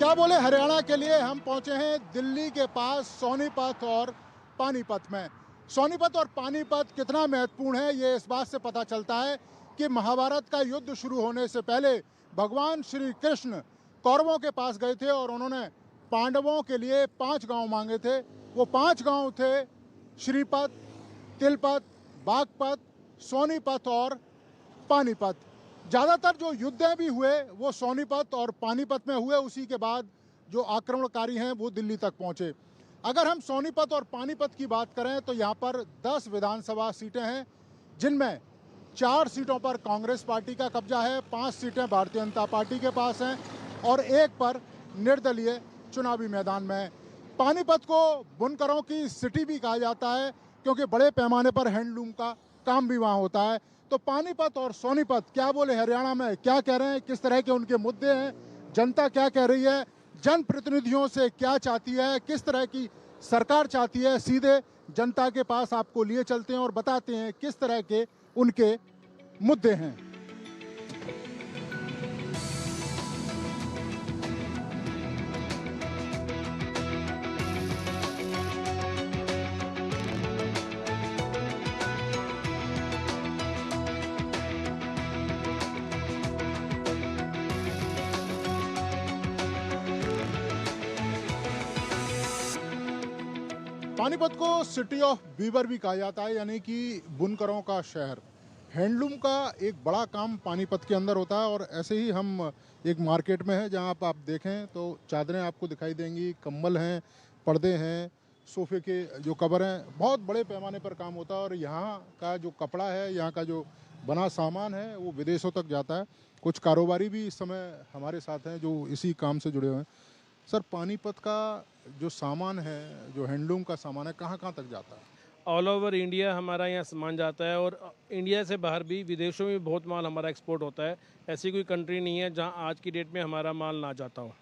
क्या बोले हरियाणा के लिए हम पहुंचे हैं दिल्ली के पास सोनीपत और पानीपत में। सोनीपत और पानीपत कितना महत्वपूर्ण है ये इस बात से पता चलता है कि महाभारत का युद्ध शुरू होने से पहले भगवान श्री कृष्ण कौरवों के पास गए थे और उन्होंने पांडवों के लिए 5 गांव मांगे थे। वो 5 गांव थे श्रीपत, तिलपत, बागपत, सोनीपत और पानीपत। ज़्यादातर जो युद्ध भी हुए वो सोनीपत और पानीपत में हुए। उसी के बाद जो आक्रमणकारी हैं वो दिल्ली तक पहुंचे। अगर हम सोनीपत और पानीपत की बात करें तो यहाँ पर 10 विधानसभा सीटें हैं, जिनमें 4 सीटों पर कांग्रेस पार्टी का कब्जा है, 5 सीटें भारतीय जनता पार्टी के पास हैं और 1 पर निर्दलीय चुनावी मैदान में है। पानीपत को बुनकरों की सिटी भी कहा जाता है क्योंकि बड़े पैमाने पर हैंडलूम का काम भी वहाँ होता है। तो पानीपत और सोनीपत क्या बोले हरियाणा में क्या कह रहे हैं, किस तरह के उनके मुद्दे हैं, जनता क्या कह रही है, जनप्रतिनिधियों से क्या चाहती है, किस तरह की सरकार चाहती है, सीधे जनता के पास आपको लिए चलते हैं और बताते हैं किस तरह के उनके मुद्दे हैं। पानीपत को सिटी ऑफ वीवर भी कहा जाता है, यानी कि बुनकरों का शहर। हैंडलूम का एक बड़ा काम पानीपत के अंदर होता है और ऐसे ही हम एक मार्केट में हैं जहां आप देखें तो चादरें आपको दिखाई देंगी, कंबल हैं, पर्दे हैं, सोफे के जो कवर हैं, बहुत बड़े पैमाने पर काम होता है। और यहाँ का जो कपड़ा है, यहाँ का जो बना सामान है वो विदेशों तक जाता है। कुछ कारोबारी भी इस समय हमारे साथ हैं जो इसी काम से जुड़े हुए हैं। सर, पानीपत का जो सामान है, जो हैंडलूम का सामान है, कहाँ कहाँ तक जाता है? ऑल ओवर इंडिया हमारा यहाँ सामान जाता है और इंडिया से बाहर भी विदेशों में बहुत माल हमारा एक्सपोर्ट होता है। ऐसी कोई कंट्री नहीं है जहाँ आज की डेट में हमारा माल ना जाता हो।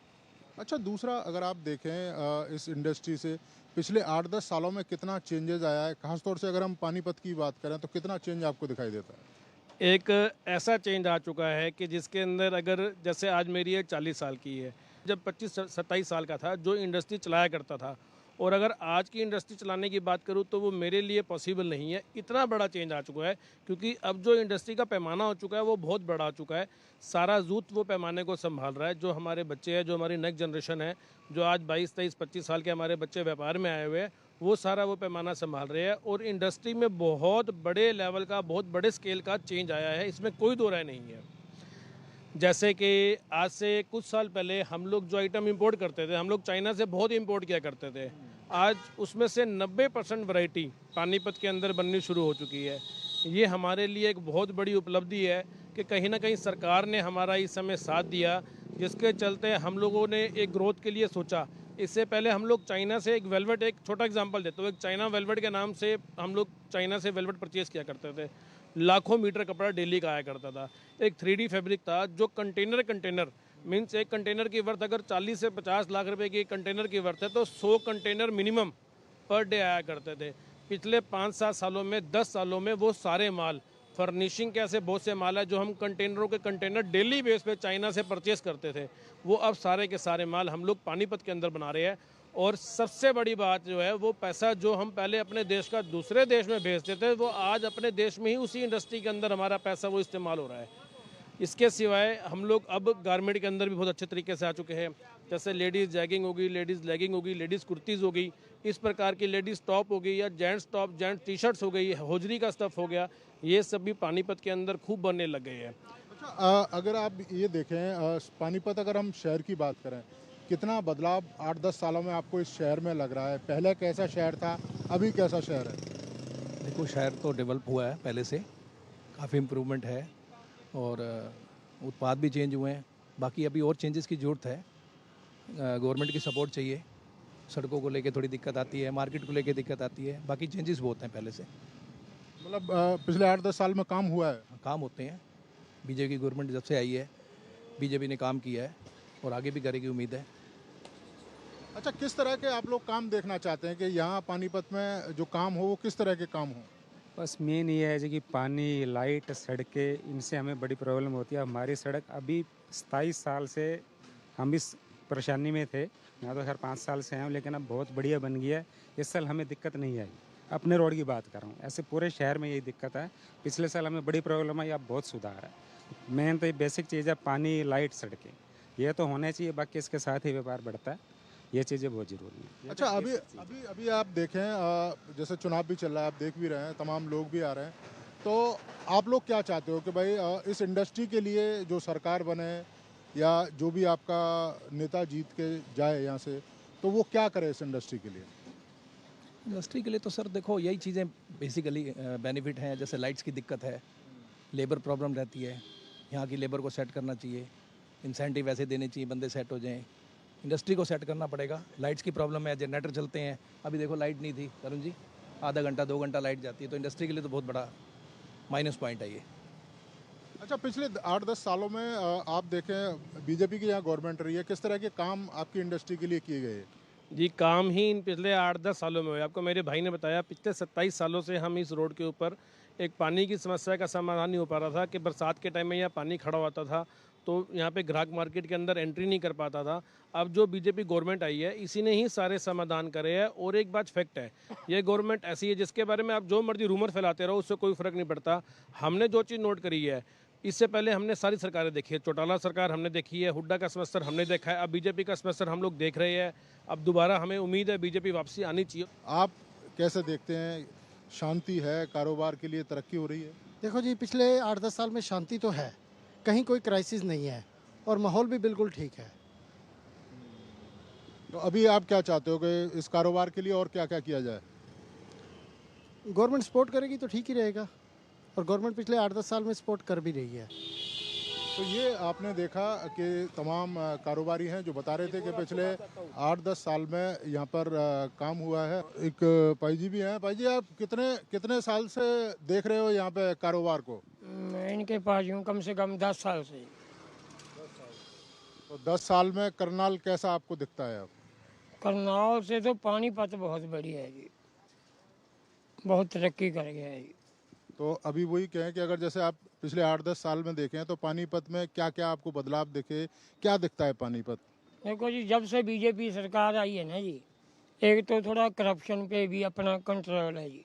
अच्छा, दूसरा अगर आप देखें इस इंडस्ट्री से पिछले 8-10 सालों में कितना चेंजेस आया है, खासतौर से अगर हम पानीपत की बात करें तो कितना चेंज आपको दिखाई देता है? एक ऐसा चेंज आ चुका है कि जिसके अंदर अगर जैसे आज मेरी एज 40 साल की है, जब 25-27 साल का था जो इंडस्ट्री चलाया करता था, और अगर आज की इंडस्ट्री चलाने की बात करूं तो वो मेरे लिए पॉसिबल नहीं है। इतना बड़ा चेंज आ चुका है क्योंकि अब जो इंडस्ट्री का पैमाना हो चुका है वो बहुत बड़ा हो चुका है। सारा यूथ वो पैमाने को संभाल रहा है। जो हमारे बच्चे हैं, जो हमारी नेक्स्ट जनरेशन है, जो आज 22, 23, 25 साल के हमारे बच्चे व्यापार में आए हुए हैं, वो सारा वो पैमाना संभाल रहे हैं। और इंडस्ट्री में बहुत बड़े लेवल का, बहुत बड़े स्केल का चेंज आया है, इसमें कोई दो राय नहीं है। जैसे कि आज से कुछ साल पहले हम लोग जो आइटम इंपोर्ट करते थे, हम लोग चाइना से बहुत इंपोर्ट किया करते थे। आज उसमें से 90% वैरायटी पानीपत के अंदर बननी शुरू हो चुकी है। ये हमारे लिए एक बहुत बड़ी उपलब्धि है कि कहीं ना कहीं सरकार ने हमारा इस समय साथ दिया, जिसके चलते हम लोगों ने एक ग्रोथ के लिए सोचा। इससे पहले हम लोग चाइना से एक वेलवेट, एक छोटा एग्जांपल देता हूँ, एक चाइना वेलवेट के नाम से हम लोग चाइना से वेलवेट परचेज़ किया करते थे। लाखों मीटर कपड़ा डेली का आया करता था। एक 3D फैब्रिक था जो कंटेनर मीन्स एक कंटेनर की वर्थ अगर 40 से 50 लाख रुपए की एक कंटेनर की वर्थ है तो 100 कंटेनर मिनिमम पर डे आया करते थे। पिछले 5-7 सालों में, 10 सालों में वो सारे माल, फर्निशिंग के ऐसे बहुत से माल है जो हम कंटेनरों के कंटेनर डेली बेस पे चाइना से परचेस करते थे, वो अब सारे के सारे माल हम लोग पानीपत के अंदर बना रहे हैं। और सबसे बड़ी बात जो है, वो पैसा जो हम पहले अपने देश का दूसरे देश में भेजते थे, वो आज अपने देश में ही उसी इंडस्ट्री के अंदर हमारा पैसा वो इस्तेमाल हो रहा है। इसके सिवाय हम लोग अब गारमेंट के अंदर भी बहुत अच्छे तरीके से आ चुके हैं। जैसे लेडीज़ जैगिंग होगी, लेडीज़ लेगिंग होगी, लेडीज़ कुर्तीज़ होगी, इस प्रकार की लेडीज़ टॉप हो गई, या gents top, gents T shirts हो गई, होजरी का स्टफ़ हो गया, ये सब भी पानीपत के अंदर खूब बनने लग गए हैं। अच्छा, अगर आप ये देखें पानीपत, अगर हम शहर की बात करें, कितना बदलाव 8-10 सालों में आपको इस शहर में लग रहा है? पहले कैसा शहर था, अभी कैसा शहर है? देखो, शहर तो डेवलप हुआ है पहले से, काफ़ी इम्प्रूवमेंट है और उत्पाद भी चेंज हुए हैं। बाकी अभी और चेंजेस की ज़रूरत है। गवर्नमेंट की सपोर्ट चाहिए। सड़कों को लेके थोड़ी दिक्कत आती है, मार्केट को लेके दिक्कत आती है, बाकी चेंजेस बहुत हैं पहले से। मतलब पिछले 8-10 साल में काम हुआ है? काम होते हैं। बीजेपी की गवर्नमेंट जब से आई है, बीजेपी ने काम किया है और आगे भी करेगी, उम्मीद है। अच्छा, किस तरह के आप लोग काम देखना चाहते हैं कि यहाँ पानीपत में जो काम हो वो किस तरह के काम हो? बस मेन ये है जी कि पानी, लाइट, सड़कें, इनसे हमें बड़ी प्रॉब्लम होती है। हमारी सड़क अभी 27 साल से हम इस परेशानी में थे। यहाँ तो खैर 5 साल से हैं, लेकिन अब बहुत बढ़िया बन गया है। इस साल हमें दिक्कत नहीं आई। अपने रोड की बात कर रहा हूँ, ऐसे पूरे शहर में यही दिक्कत है। पिछले साल हमें बड़ी प्रॉब्लम आई, अब बहुत सुधार है। मेन तो ये बेसिक चीज़ है, पानी, लाइट, सड़कें, ये तो होने चाहिए। बाकी इसके साथ ही व्यापार बढ़ता है, ये चीज़ें बहुत ज़रूरी हैं। अच्छा, अभी अभी अभी आप देखें, जैसे चुनाव भी चल रहा है, आप देख भी रहे हैं, तमाम लोग भी आ रहे हैं, तो आप लोग क्या चाहते हो कि भाई इस इंडस्ट्री के लिए जो सरकार बने या जो भी आपका नेता जीत के जाए यहाँ से, तो वो क्या करे इस इंडस्ट्री के लिए? इंडस्ट्री के लिए तो सर देखो यही चीज़ें बेसिकली बेनिफिट हैं। जैसे लाइट्स की दिक्कत है, लेबर प्रॉब्लम रहती है, यहाँ की लेबर को सेट करना चाहिए, इंसेंटिव ऐसे देने चाहिए, बंदे सेट हो जाएं। इंडस्ट्री को सेट करना पड़ेगा। लाइट्स की प्रॉब्लम है, जनरेटर चलते हैं, अभी देखो लाइट नहीं थी तरुण जी, आधा घंटा 2 घंटा लाइट जाती है, तो इंडस्ट्री के लिए तो बहुत बड़ा माइनस पॉइंट है ये। अच्छा, पिछले 8-10 सालों में आप देखें बीजेपी की यहाँ गवर्नमेंट रही है, किस तरह के काम आपकी इंडस्ट्री के लिए किए गए? जी, काम ही इन पिछले 8-10 सालों में हुए। आपको मेरे भाई ने बताया, पिछले 27 सालों से हम इस रोड के ऊपर एक पानी की समस्या का समाधान नहीं हो पा रहा था कि बरसात के टाइम में यहाँ पानी खड़ा होता था, तो यहाँ पे ग्राहक मार्केट के अंदर एंट्री नहीं कर पाता था। अब जो बीजेपी गवर्नमेंट आई है, इसी ने ही सारे समाधान करे हैं। और एक बात फैक्ट है, ये गवर्नमेंट ऐसी है जिसके बारे में आप जो मर्जी रूमर फैलाते रहो, उससे कोई फ़र्क नहीं पड़ता। हमने जो चीज़ नोट करी है, इससे पहले हमने सारी सरकारें देखी है। चौटाला सरकार हमने देखी है, हुड्डा का सेमेस्टर हमने देखा है, अब बीजेपी का सेमेस्टर हम लोग देख रहे हैं। अब दोबारा हमें उम्मीद है बीजेपी वापसी आनी चाहिए। आप कैसे देखते हैं, शांति है, कारोबार के लिए तरक्की हो रही है? देखो जी, पिछले 8-10 साल में शांति तो है, कहीं कोई क्राइसिस नहीं है और माहौल भी बिल्कुल ठीक है। तो अभी आप क्या चाहते हो कि इस कारोबार के लिए और क्या क्या किया जाए? गवर्नमेंट सपोर्ट करेगी तो ठीक ही रहेगा, और गवर्नमेंट पिछले 8-10 साल में सपोर्ट कर भी रही है। तो ये आपने देखा कि तमाम कारोबारी हैं जो बता रहे थे कि पिछले 8-10 साल में यहाँ पर काम हुआ है। एक भाई जी भी हैं। भाई जी, आप कितने साल से देख रहे हो यहाँ पे कारोबार को? मैं इनके पास हूँ कम से कम 10 साल से। तो 10 साल में करनाल कैसा आपको दिखता है? अब करनाल से तो पानीपत बहुत बढ़िया है जी, बहुत तरक्की कर गया है जी। तो अभी वही कहें कि अगर जैसे आप पिछले 8-10 साल में देखें तो पानीपत में क्या क्या आपको बदलाव दिखे, क्या दिखता है पानीपत? देखो जी, जब से बीजेपी सरकार आई है ना जी, एक तो थोड़ा करप्शन पे भी अपना कंट्रोल है जी।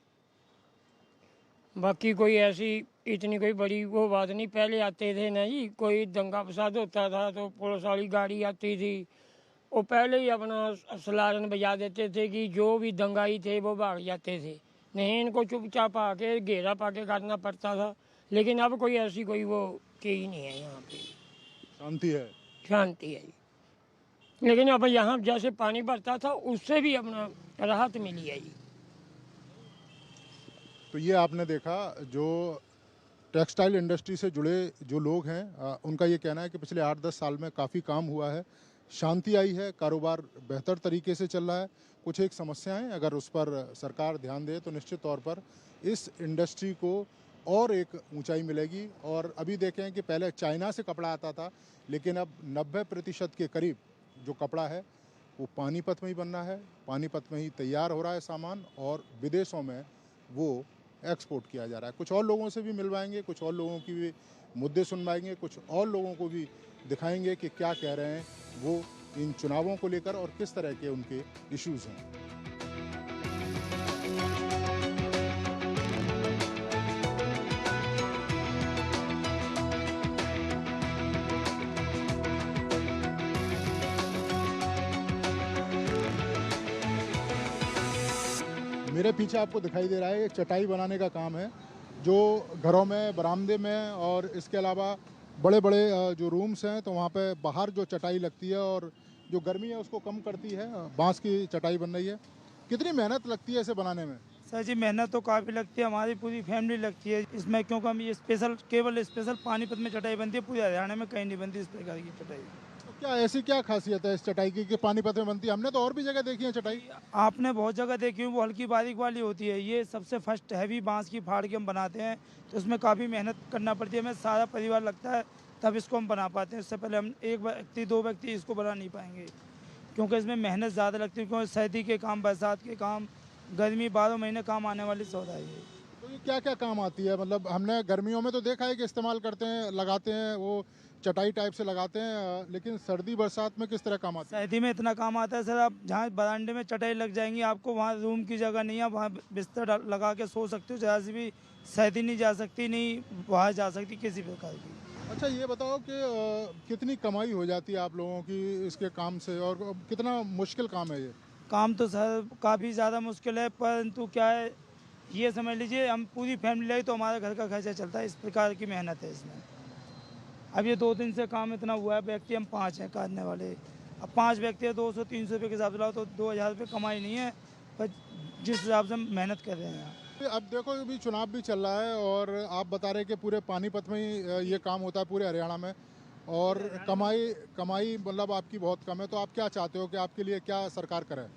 बाकी कोई ऐसी इतनी कोई बड़ी वो बात नहीं। पहले आते थे ना जी, कोई दंगा फसाद होता था तो पुलिस वाली गाड़ी आती थी, वो पहले ही अपना सलारन बजा देते थे कि जो भी दंगाई थे वो भाग जाते थे। नहीं, इनको चुपचाप आके घेरा पाके काटना पड़ता था। लेकिन अब कोई ऐसी कोई वो चीज़ नहीं है, यहाँ पे शांति है? शांति है जी। लेकिन अब यहाँ जैसे पानी भरता था उससे भी अपना राहत मिली है जी। तो ये आपने देखा, जो टेक्सटाइल इंडस्ट्री से जुड़े जो लोग हैं उनका ये कहना है कि पिछले 8-10 साल में काफ़ी काम हुआ है, शांति आई है, कारोबार बेहतर तरीके से चल रहा है। कुछ एक समस्याएं अगर उस पर सरकार ध्यान दे तो निश्चित तौर पर इस इंडस्ट्री को और एक ऊंचाई मिलेगी। और अभी देखें कि पहले चाइना से कपड़ा आता था, लेकिन अब 90% के करीब जो कपड़ा है वो पानीपत में ही बनना है, पानीपत में ही तैयार हो रहा है सामान, और विदेशों में वो एक्सपोर्ट किया जा रहा है। कुछ और लोगों से भी मिलवाएंगे, कुछ और लोगों की भी मुद्दे सुनवाएंगे, कुछ और लोगों को भी दिखाएंगे कि क्या कह रहे हैं वो इन चुनावों को लेकर और किस तरह के उनके इश्यूज हैं। मेरे पीछे आपको दिखाई दे रहा है एक चटाई बनाने का काम है, जो घरों में, बरामदे में और इसके अलावा बड़े बड़े जो रूम्स हैं तो वहाँ पे बाहर जो चटाई लगती है और जो गर्मी है उसको कम करती है, बांस की चटाई बन रही है। कितनी मेहनत लगती है इसे बनाने में? सर जी, मेहनत तो काफ़ी लगती है, हमारी पूरी फैमिली लगती है इसमें, क्योंकि हम ये केवल स्पेशल पानीपत में चटाई बनती है, पूरे हरियाणा में कहीं नहीं बनती इस प्रकार की चटाई। तो क्या ऐसी क्या खासियत है इस चटाई की कि पानीपत में बनती है? हमने तो और भी जगह देखी है चटाई। आपने बहुत जगह देखी है, वो हल्की बारीक वाली होती है, ये सबसे फर्स्ट हैवी बांस की फाड़ के हम बनाते हैं, तो उसमें काफ़ी मेहनत करना पड़ती है, हमें सारा परिवार लगता है तब इसको हम बना पाते हैं। इससे पहले हम एक व्यक्ति 2 व्यक्ति इसको बना नहीं पाएंगे, क्योंकि इसमें मेहनत ज़्यादा लगती है, क्योंकि सर्दी के काम, बरसात के काम, गर्मी 12 महीने काम आने वाली सौदा है ये। तो ये क्या क्या काम आती है? मतलब हमने गर्मियों में तो देखा है कि इस्तेमाल करते हैं, लगाते हैं, वो चटाई टाइप से लगाते हैं, लेकिन सर्दी बरसात में किस तरह काम आती है? सर्दी में इतना काम आता है सर, आप जहाँ बरामदे में चटाई लग जाएंगी, आपको वहाँ रूम की जगह नहीं है, वहाँ बिस्तर लगा के सो सकते हो, जहाँ से भी सर्दी नहीं जा सकती, नहीं वहाँ जा सकती किसी प्रकार की। अच्छा ये बताओ कि कितनी कमाई हो जाती है आप लोगों की इसके काम से, और कितना मुश्किल काम है ये? काम तो सर काफ़ी ज़्यादा मुश्किल है, परंतु क्या है, ये समझ लीजिए हम पूरी फैमिली लगे तो हमारा घर का खर्चा चलता है, इस प्रकार की मेहनत है इसमें। अब ये 2 दिन से काम इतना हुआ है, व्यक्ति हम 5 हैं काटने वाले। अब 5 व्यक्ति है, 200-300 रुपये के हिसाब से लाओ तो 2000 रुपये कमाई नहीं है, पर जिस हिसाब से हम मेहनत कर रहे हैं यहाँ। अब देखो अभी चुनाव भी चल रहा है और आप बता रहे कि पूरे पानीपत में ही ये काम होता है, पूरे हरियाणा में, और कमाई मतलब आपकी बहुत कम है, तो आप क्या चाहते हो कि आपके लिए क्या सरकार करे?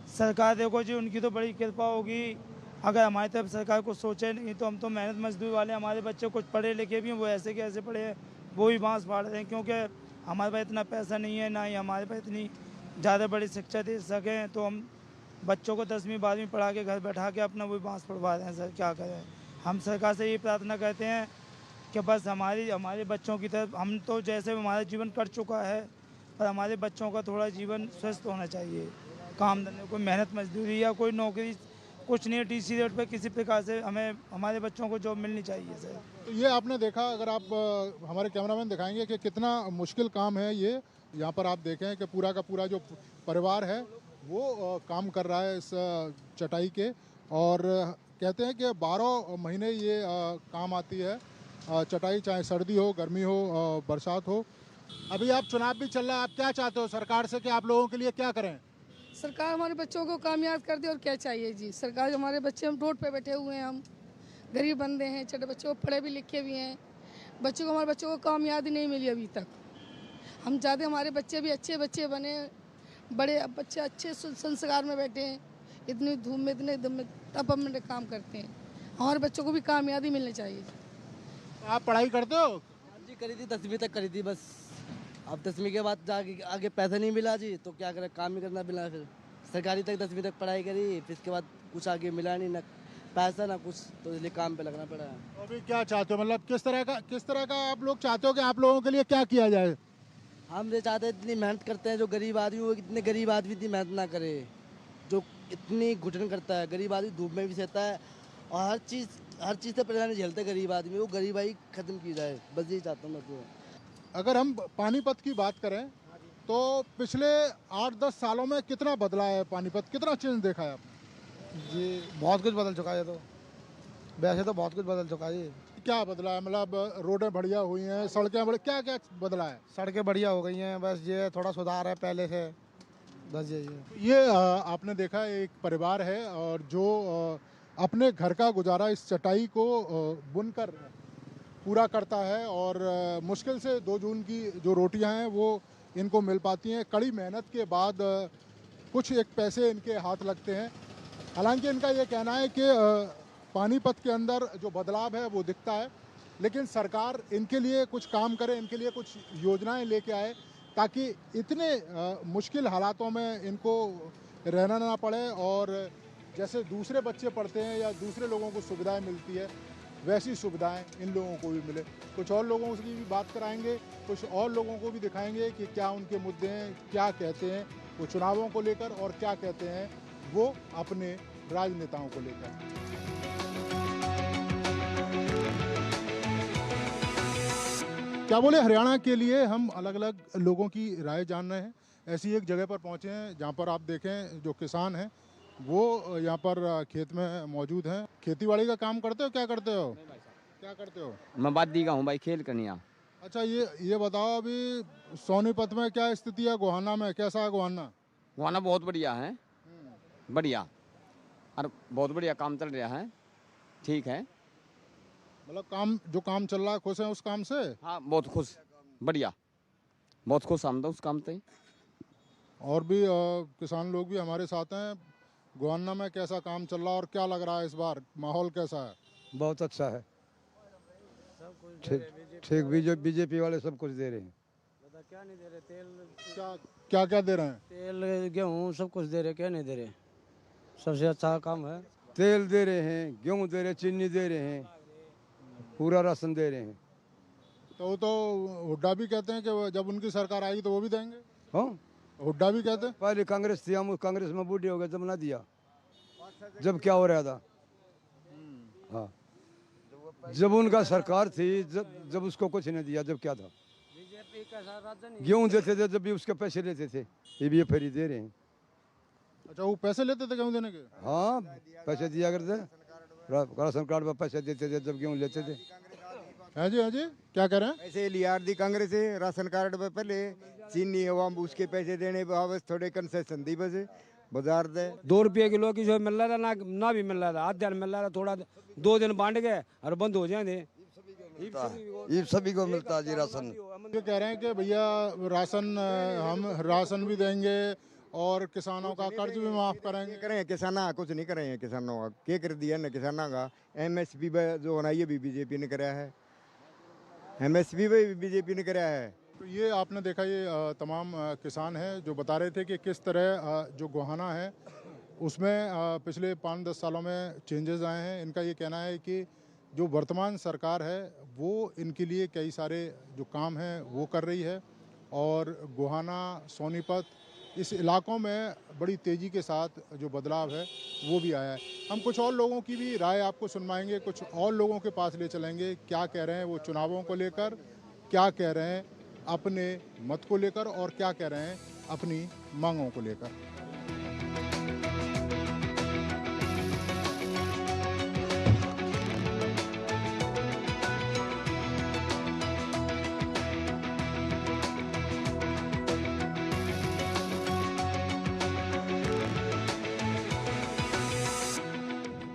सरकार देखो जी, उनकी तो बड़ी कृपा होगी, अगर हमारी तरफ सरकार कुछ सोचे, नहीं तो हम तो मेहनत मजदूर वाले, हमारे बच्चे कुछ पढ़े लिखे भी हैं, वो ऐसे के ऐसे पढ़े हैं, वो भी बांस फाड़ रहे हैं, क्योंकि हमारे पास इतना पैसा नहीं है, ना ही हमारे पास इतनी ज़्यादा बड़ी शिक्षा दे सकें, तो हम बच्चों को 10वीं 12वीं पढ़ा के घर बैठा के अपना वही बांस पढ़वा रहे हैं। सर क्या करें, हम सरकार से ये प्रार्थना करते हैं कि बस हमारे बच्चों की तरफ, हम तो जैसे हमारा जीवन कट चुका है, पर हमारे बच्चों का थोड़ा जीवन स्वस्थ होना चाहिए, काम धंधे, कोई मेहनत मजदूरी या कोई नौकरी कुछ नहीं है, टीसी रेट पर किसी प्रकार से हमें हमारे बच्चों को जॉब मिलनी चाहिए सर। तो ये आपने देखा, अगर आप हमारे कैमरामैन दिखाएंगे कि कितना मुश्किल काम है ये। यहाँ पर आप देखें कि पूरा का पूरा जो परिवार है वो काम कर रहा है इस चटाई के, और कहते हैं कि 12 महीने ये काम आती है चटाई, चाहे सर्दी हो, गर्मी हो, बरसात हो। अभी आप चुनाव भी चल रहा है, आप क्या चाहते हो सरकार से कि आप लोगों के लिए क्या करें? सरकार हमारे बच्चों को कामयाब कर दे, और क्या चाहिए जी। सरकार हमारे बच्चे, हम रोड पे बैठे हुए हैं, हम गरीब बंदे हैं, छोटे बच्चों को पढ़े भी लिखे भी हैं, हमारे बच्चों को कामयाबी नहीं मिली अभी तक। हम चाहते हमारे बच्चे भी अच्छे बच्चे बने, बड़े बच्चे अच्छे संस्कार में बैठे हैं, इतनी धूम में इतने दम में तब हम काम करते हैं, हमारे बच्चों को भी कामयाबी मिलनी चाहिए। आप पढ़ाई करते हो? हाँ जी, करी थी, 10वीं तक करी थी बस। अब 10वीं के बाद जाके आगे पैसा नहीं मिला जी, तो क्या करें, काम ही करना मिला। फिर सरकारी तक 10वीं तक पढ़ाई करी, फिर इसके बाद कुछ आगे मिला नहीं, ना पैसा ना कुछ, तो इसलिए काम पे लगना पड़ा। तो अभी क्या चाहते हो, मतलब किस तरह का आप लोग चाहते हो कि आप लोगों के लिए क्या किया जाए? हम ये चाहते हैं, इतनी मेहनत करते हैं जो गरीब आदमी, वो इतने गरीब आदमी इतनी मेहनत ना करे, जो इतनी घुटन करता है। गरीब आदमी धूप में भी सहता है, और हर चीज़ से परेशानी झेलते गरीब आदमी, वो गरीबाई खत्म की जाए, बस यही चाहता हूँ मैं तो। अगर हम पानीपत की बात करें तो पिछले 8-10 सालों में कितना बदला है पानीपत, कितना चेंज देखा है आपने? जी बहुत कुछ बदल चुका है, तो वैसे तो बहुत कुछ बदल चुका है जी। क्या बदला है? मतलब रोडें बढ़िया हुई हैं, सड़कें बढ़िया, क्या क्या बदला है? सड़कें बढ़िया हो गई हैं, बस ये थोड़ा सुधार है पहले से, बस ये आपने देखा एक परिवार है और जो अपने घर का गुजारा इस चटाई को बुनकर पूरा करता है, और मुश्किल से 2 जून की जो रोटियां हैं वो इनको मिल पाती हैं। कड़ी मेहनत के बाद कुछ एक पैसे इनके हाथ लगते हैं। हालांकि इनका ये कहना है कि पानीपत के अंदर जो बदलाव है वो दिखता है, लेकिन सरकार इनके लिए कुछ काम करे, इनके लिए कुछ योजनाएं लेके आए, ताकि इतने मुश्किल हालातों में इनको रहना ना पड़े, और जैसे दूसरे बच्चे पढ़ते हैं या दूसरे लोगों को सुविधाएं मिलती है, वैसी सुविधाएं इन लोगों को भी मिले। कुछ और लोगों की भी बात कराएंगे, कुछ और लोगों को भी दिखाएंगे कि क्या उनके मुद्दे हैं, क्या कहते हैं वो चुनावों को लेकर, और क्या कहते हैं वो अपने राजनेताओं को लेकर। क्या बोले, हरियाणा के लिए हम अलग अलग लोगों की राय जान रहे हैं। ऐसी एक जगह पर पहुंचे हैं जहां पर आप देखें जो किसान हैं वो यहाँ पर खेत में मौजूद हैं। खेतीबाड़ी का काम करते हो, क्या करते हो? क्या करते हो? मैं बादी का हूँ भाई, खेल कनिया। अच्छा ये बताओ, अभी सोनीपत में क्या स्थिति है, गोहाना में कैसा है? गोहाना बहुत बढ़िया है, बढ़िया, और बहुत बढ़िया काम चल रहा है, ठीक है। मतलब जो काम चल रहा है, खुश हैं उस काम से? हाँ बहुत खुश, बढ़िया, बहुत खुश हम तो उस काम से। और भी किसान लोग भी हमारे साथ हैं। गोहाना में कैसा काम चल रहा है और क्या लग रहा है इस बार माहौल कैसा है? बहुत अच्छा है, ठीक बीजेपी वाले सब कुछ दे रहे हैं। क्या नहीं दे रहे? तेल क्या दे रहे हैं? तेल गेहूँ सब कुछ दे रहे, क्या नहीं दे रहे? सबसे अच्छा काम है। तेल दे रहे हैं, गेहूं दे रहे हैं, चीनी दे रहे हैं, पूरा राशन दे रहे हैं। तो हुड्डा भी कहते हैं कि जब उनकी सरकार आएगी तो वो भी देंगे। हाँ, हुड्डा भी कहते हैं। पहले कांग्रेस थी, हम कांग्रेस में बूढ़े हो गए जब ना दिया, जब क्या हो रहा था। हाँ, जब उनका सरकार थी, जब उसको कुछ नहीं दिया, जब क्या था। बीजेपी का सारा गेहूं देते थे जब भी उसके पैसे लेते थे, ये भी फ्री दे रहे हैं। अच्छा, वो पैसे लेते थे गेहूं देने के? हाँ, पैसे दिया करते, राशन कार्ड पर पैसे देते थे जब गेहूं लेते थे। हाँ जी, हाँ जी, क्या कह रहे हैं? पैसे लिया दी कांग्रेस है, राशन कार्ड पे पहले चीनी हवा उसके पैसे देने पे बस थोड़े कंसेशन दी, बस बाजार दे 2 रुपये किलो की जो मिल रहा था ना भी मिल रहा था, आधा मिल रहा था, थोड़ा 2 दिन बांट गए और बंद हो जाएंगे। ये सभी को मिलता है जी राशन। ये कह रहे हैं कि भैया हम राशन भी देंगे और किसानों का कर्ज भी माफ करेंगे। करें किसाना कुछ नहीं करेंगे, किसानों का क्या कर दिया ना किसानों का। MSP जो होना ये भी बीजेपी ने कराया है, MSP भी बीजेपी ने कराया है। तो ये आपने देखा, ये तमाम किसान हैं जो बता रहे थे कि किस तरह जो गोहाना है उसमें पिछले 5-10 सालों में चेंजेस आए हैं। इनका ये कहना है कि जो वर्तमान सरकार है वो इनके लिए कई सारे जो काम हैं वो कर रही है और गोहाना, सोनीपत इस इलाकों में बड़ी तेज़ी के साथ जो बदलाव है वो भी आया है। हम कुछ और लोगों की भी राय आपको सुनवाएंगे, कुछ और लोगों के पास ले चलेंगे, क्या कह रहे हैं वो चुनावों को लेकर, क्या कह रहे हैं अपने मत को लेकर और क्या कह रहे हैं अपनी मांगों को लेकर।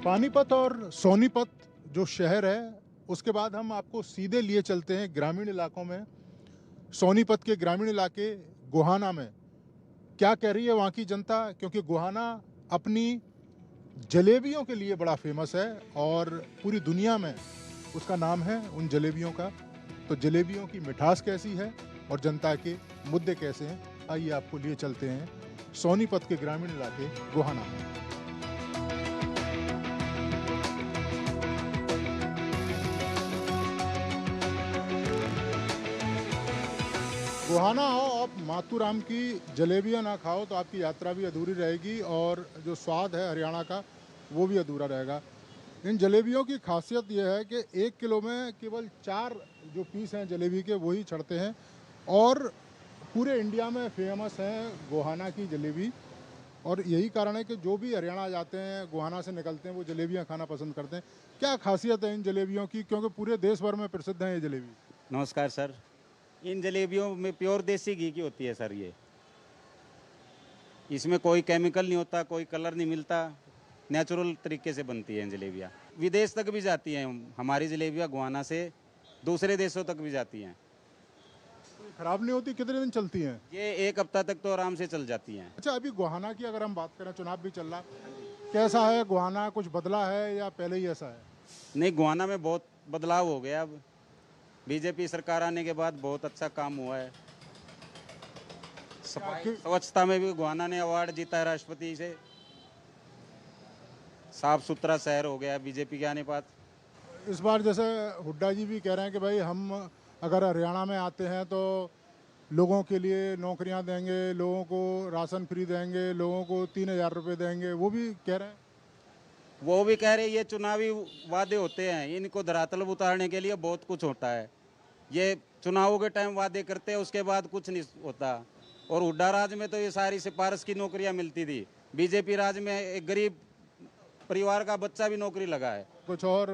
पानीपत और सोनीपत जो शहर है उसके बाद हम आपको सीधे लिए चलते हैं ग्रामीण इलाकों में। सोनीपत के ग्रामीण इलाके गोहाना में क्या कह रही है वहाँ की जनता, क्योंकि गोहाना अपनी जलेबियों के लिए बड़ा फेमस है और पूरी दुनिया में उसका नाम है उन जलेबियों का। तो जलेबियों की मिठास कैसी है और जनता के मुद्दे कैसे हैं, आइए आपको लिए चलते हैं सोनीपत के ग्रामीण इलाके गोहाना में। गोहाना आओ, आप मातूराम की जलेबियाँ ना खाओ तो आपकी यात्रा भी अधूरी रहेगी और जो स्वाद है हरियाणा का वो भी अधूरा रहेगा। इन जलेबियों की खासियत यह है कि 1 किलो में केवल 4 जो पीस हैं जलेबी के वही चढ़ते हैं और पूरे इंडिया में फेमस है गोहाना की जलेबी। और यही कारण है कि जो भी हरियाणा जाते हैं, गोहाना से निकलते हैं, वो जलेबियाँ खाना पसंद करते हैं। क्या खासियत है इन जलेबियों की, क्योंकि पूरे देश भर में प्रसिद्ध है ये जलेबी? नमस्कार सर, इन जलेबियों में प्योर देसी घी की होती है सर। ये इसमें कोई केमिकल नहीं होता, कोई कलर नहीं मिलता, नेचुरल तरीके से बनती हैं जलेबियाँ। विदेश तक भी जाती हैं हमारी जलेबियाँ, गोहाना से दूसरे देशों तक भी जाती हैं। खराब नहीं होती? कितने दिन चलती हैं? ये 1 हफ्ता तक तो आराम से चल जाती हैं। अच्छा, अभी गोहाना की अगर हम बात करें, चुनाव भी चल रहा, कैसा है गोहाना? कुछ बदला है या पहले ही ऐसा है? नहीं, गोहाना में बहुत बदलाव हो गया। अब बीजेपी सरकार आने के बाद बहुत अच्छा काम हुआ है। स्वच्छता में भी गोहाना ने अवार्ड जीता है राष्ट्रपति से। साफ सुथरा शहर हो गया बीजेपी के आने बाद। इस बार जैसे हुड्डा जी भी कह रहे हैं कि भाई हम अगर हरियाणा में आते हैं तो लोगों के लिए नौकरियां देंगे, लोगों को राशन फ्री देंगे, लोगों को 3000 रुपये देंगे, वो भी कह रहे हैं। वो भी कह रहे हैं ये चुनावी वादे होते हैं, इनको धरातल उतारने के लिए बहुत कुछ होता है। ये चुनावों के टाइम वादे करते हैं, उसके बाद कुछ नहीं होता। और हुड्डा राज में तो ये सारी सिफारिश की नौकरियां मिलती थी, बीजेपी राज में एक गरीब परिवार का बच्चा भी नौकरी लगा है। कुछ और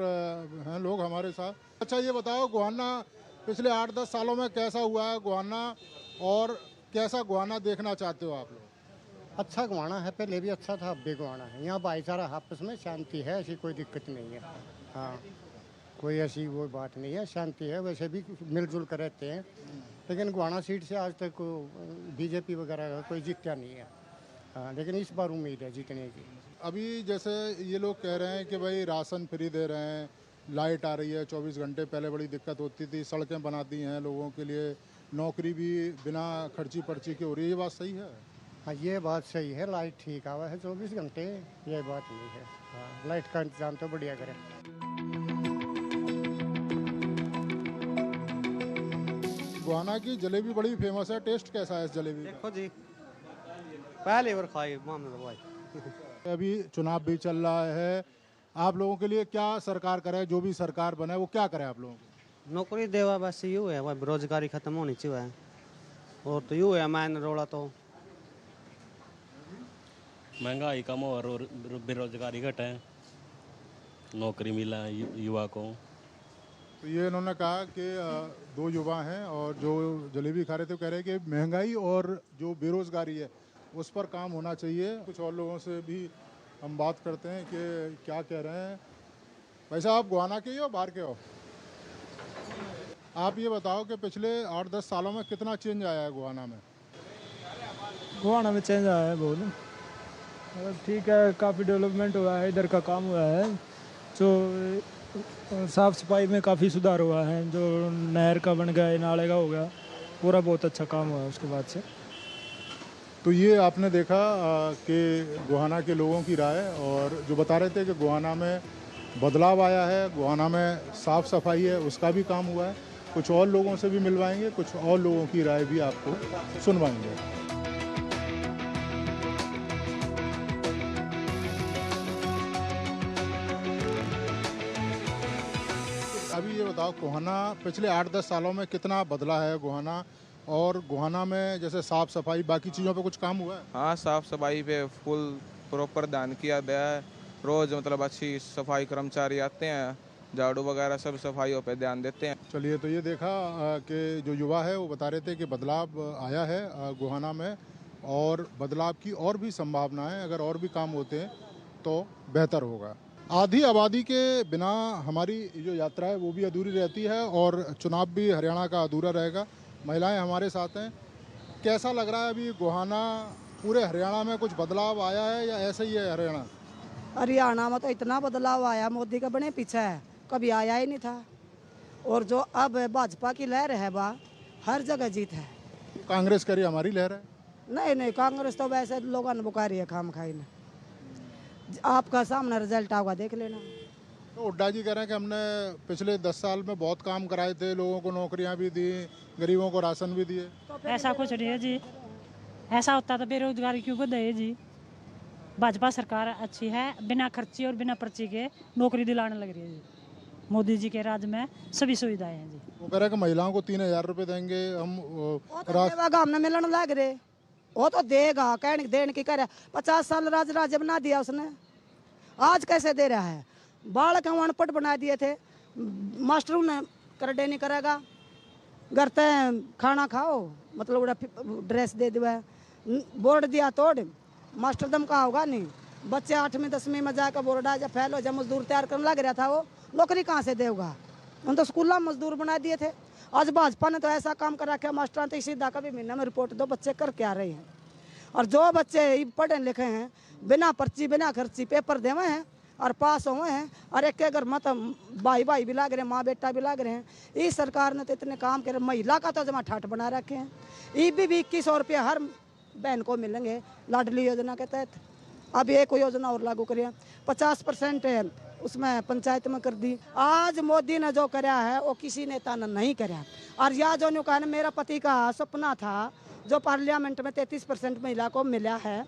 हैं लोग हमारे साथ। अच्छा, ये बताओ गोहाना पिछले 8-10 सालों में कैसा हुआ है गोहाना, और कैसा गोहाना देखना चाहते हो आप लोग? अच्छा गोहाना है, पहले भी अच्छा था, अब भी गोहाना है। यहाँ भाईचारा आपस में शांति है, ऐसी कोई दिक्कत नहीं है। हाँ, कोई ऐसी वो बात नहीं है, शांति है। वैसे भी मिलजुल कर रहते हैं, लेकिन गोहाना सीट से आज तक बीजेपी वगैरह कोई जीता नहीं है। हाँ, लेकिन इस बार उम्मीद है जीतने की। अभी जैसे ये लोग कह रहे हैं कि भाई राशन फ्री दे रहे हैं, लाइट आ रही है 24 घंटे, पहले बड़ी दिक्कत होती थी, सड़कें बना दी हैं लोगों के लिए, नौकरी भी बिना खर्ची पर्ची के हो रही है, ये बात सही है? हाँ ये बात सही है, लाइट ठीक आवा है 24 घंटे, ये बात नहीं है। हाँ लाइट का इंतजाम तो बढ़िया करें। गोहाना की जलेबी बड़ी फेमस है, टेस्ट कैसा है इस जलेबी का? देखो जी, पहली बार खाई मोहम्मद भाई। अभी चुनाव भी चल रहा है, आप लोगों के लिए क्या सरकार करे, जो भी सरकार बने वो क्या करे आप लोगों को? नौकरी देवा बस यूँ है, वह बेरोजगारी खत्म होनी चाहिए और तो यूँ है मैन रोड़ा तो महंगाई कम और बेरोजगारी घटे, नौकरी मिला युवा को। तो ये इन्होंने कहा कि दो युवा हैं और जो जलेबी खा रहे थे, कह रहे हैं कि महंगाई और जो बेरोजगारी है उस पर काम होना चाहिए। कुछ और लोगों से भी हम बात करते हैं कि क्या कह रहे हैं। भाई साहब, आप गोहाना के ही हो, बाहर के हो? आप ये बताओ कि पिछले 8-10 सालों में कितना चेंज आया है गोहाना में? गोहाना में चेंज आया है बहुत, मतलब ठीक है, काफ़ी डेवलपमेंट हुआ है, इधर का काम हुआ है, जो साफ़ सफाई में काफ़ी सुधार हुआ है, जो नहर का बन गया, नाले का हो गया, पूरा बहुत अच्छा काम हुआ है उसके बाद से। तो ये आपने देखा कि गोहाना के लोगों की राय, और जो बता रहे थे कि गोहाना में बदलाव आया है, गोहाना में साफ़ सफाई है, उसका भी काम हुआ है। कुछ और लोगों से भी मिलवाएंगे, कुछ और लोगों की राय भी आपको सुनवाएंगे। अभी ये बताओ, गोहाना पिछले 8-10 सालों में कितना बदला है गोहाना, और गोहाना में जैसे साफ़ सफाई बाकी चीज़ों पे कुछ काम हुआ है? हाँ, साफ़ सफाई पे फुल प्रॉपर ध्यान किया गया है। रोज़ मतलब अच्छी सफाई कर्मचारी आते हैं, झाड़ू वगैरह सब सफाइयों पे ध्यान देते हैं। चलिए, तो ये देखा कि जो युवा है वो बता रहे थे कि बदलाव आया है गोहाना में, और बदलाव की और भी संभावना है। अगर और भी काम होते हैं तो बेहतर होगा। आधी आबादी के बिना हमारी जो यात्रा है वो भी अधूरी रहती है, और चुनाव भी हरियाणा का अधूरा रहेगा। महिलाएं हमारे साथ हैं। कैसा लग रहा है अभी गोहाना, पूरे हरियाणा में कुछ बदलाव आया है या ऐसा ही है हरियाणा? हरियाणा में तो इतना बदलाव आया, मोदी का बने पीछे है, कभी आया ही नहीं था। और जो अब भाजपा की लहर है वह हर जगह जीत है। कांग्रेस करी हमारी लहर है? नहीं नहीं, कांग्रेस तो वैसे लोगों ने बुकारी है खाम खाई ने। आपका सामने रिजल्ट आएगा, देख लेना। तो हुड्डा जी कह रहे हैं कि हमने पिछले 10 साल में बहुत काम कराए थे, लोगों को नौकरियां भी दी, गरीबों को राशन भी दिए। ऐसा कुछ नहीं है जी, ऐसा होता तो बेरोजगारी क्यों बढ़े है जी। भाजपा सरकार अच्छी है, बिना खर्ची और बिना पर्ची के नौकरी दिलाने लग रही है जी। मोदी जी के राज में सभी सुविधाएं हैं जी। वो कह रहे हैं कि महिलाओं को 3000 रुपये देंगे हम। हमने मिलने लग रहे, वो तो देगा, कहने देने की करे। 50 साल राज्य बना दिया उसने, आज कैसे दे रहा है? बालक अनपढ़ बना दिए थे, मास्टरों ने कर नहीं करेगा। घर ते खाना खाओ, मतलब ड्रेस दे दिया, बोर्ड दिया तोड़, मास्टर दम का होगा नहीं। बच्चे 8वीं 10वीं में जाकर बोर्ड आ जा फेल हो जा, मजदूर तैयार करने लग रहा था, वो नौकरी कहाँ से देगा? उन तो स्कूल में मजदूर बना दिए थे। आज भाजपा ने तो ऐसा काम कर रखा है, मास्टर तो सीधा कभी महीना में रिपोर्ट दो, बच्चे कर क्या रहे हैं। और जो बच्चे पढ़े लिखे हैं, बिना पर्ची बिना खर्ची पेपर देवे हैं और पास हुए हैं, और एक अगर मत भाई भाई भी लाग रहे हैं, माँ बेटा भी लाग रहे हैं। इस सरकार ने तो इतने काम करे, महिला का तो जमा ठाठ बना रखे हैं। ये भी 2100 रुपये हर बहन को मिलेंगे लाडली योजना के तहत। अब एक योजना और लागू करिए, 50% है उसमें पंचायत में कर दी। आज मोदी ने जो कराया है वो किसी नेता ने नहीं कराया। और यह जो कहा, मेरा पति का सपना था जो पार्लियामेंट में 33% महिला को मिला है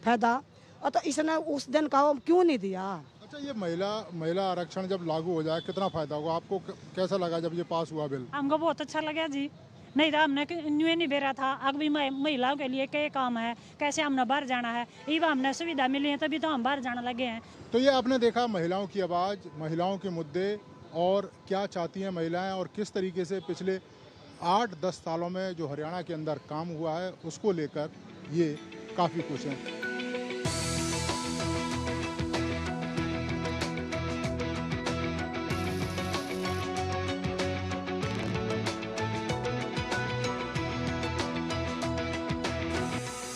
फायदा, और तो इसने उस दिन का क्यों नहीं दिया? अच्छा, ये महिला आरक्षण जब लागू हो जाए कितना फायदा होगा आपको? कैसा लगा जब ये पास हुआ बिल? हमको बहुत अच्छा लगा जी। नहीं तो हमने न्यू नहीं बेरा था। अब भी महिलाओं के लिए क्या काम है, कैसे हमने बाहर जाना है, ये हमने सुविधा मिली है, तभी तो हम बाहर जाने लगे हैं। तो ये आपने देखा महिलाओं की आवाज़, महिलाओं के मुद्दे, और क्या चाहती हैं महिलाएं, और किस तरीके से पिछले 8-10 सालों में जो हरियाणा के अंदर काम हुआ है उसको लेकर ये काफ़ी खुश हैं।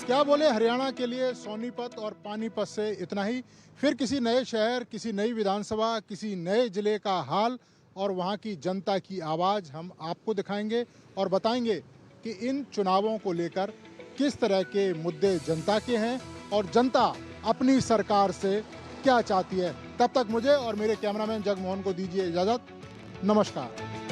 क्या बोले, हरियाणा के लिए सोनीपत और पानीपत से इतना ही। फिर किसी नए शहर, किसी नई विधानसभा, किसी नए जिले का हाल और वहाँ की जनता की आवाज़ हम आपको दिखाएंगे और बताएंगे कि इन चुनावों को लेकर किस तरह के मुद्दे जनता के हैं और जनता अपनी सरकार से क्या चाहती है। तब तक मुझे और मेरे कैमरामैन जगमोहन को दीजिए इजाजत। नमस्कार।